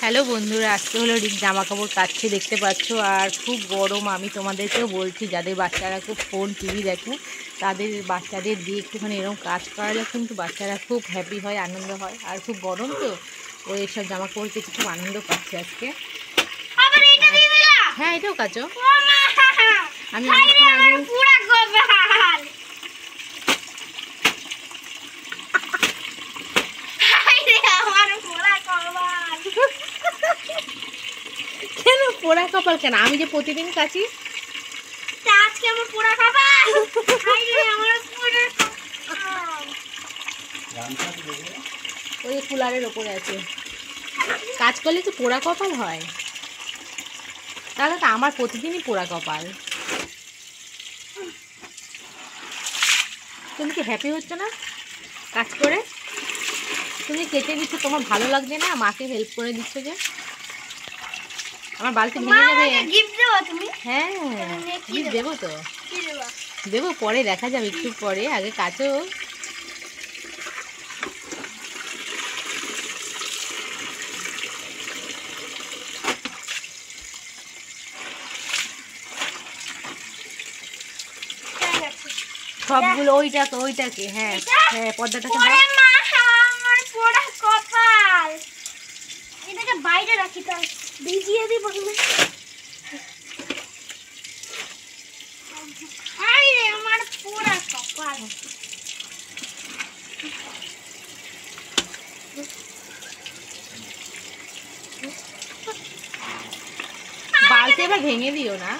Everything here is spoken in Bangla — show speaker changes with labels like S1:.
S1: হ্যালো বন্ধুরা, আজকে হলো রিক জামা কাপড় কাচ্ছে দেখতে পাচ্ছ। আর খুব গরম। আমি তোমাদেরকেও বলছি, যাদের বাচ্চারা খুব ফোন টিভি দেখে তাদের বাচ্চাদের দিয়ে একটুখানি এরকম কাজ করালে কিন্তু বাচ্চারা খুব হ্যাপি হয়, আনন্দ হয়। আর খুব গরম তো, ও এইসব জামা কাপড় দেখে খুব আনন্দ পাচ্ছে আজকে। হ্যাঁ, এটাও কাচো। আমি অনেকক্ষণ আগে কেন পোড়া কপাল কেন? আমি যে প্রতিদিন কাচি।
S2: আজকে আমার পোড়া কপাল।
S1: ওই কুলারের ওপরে আছে। কাজ করলে কি পোড়া কপাল হয়? তাহলে তো আমার প্রতিদিনই পোড়া কপাল। তুমি কি হ্যাপি হচ্ছ না কাজ করে? তুমি কেটে দিচ্ছ, তোমার ভালো লাগছে না? মাকে হেল্প করে দিচ্ছ যে। আমার বালতি ভেঙে যাবে।
S2: গিফট দেবো তুমি?
S1: হ্যাঁ, গিফট দেবো তো। দেবো, পরে দেখা যাবে, একটু পরে। আগে কাচো। সবগুলো ওইটাকে হ্যাঁ হ্যাঁ, পর্দাটাকে দাও।
S2: আমার পোড়া কপাল। এটাকে বাইরে রাখি, তার ভিজিয়ে দিই প্রথমে। আরে আমার পোড়া কপাল।
S1: বালতি এবার ভেঙে দিও না।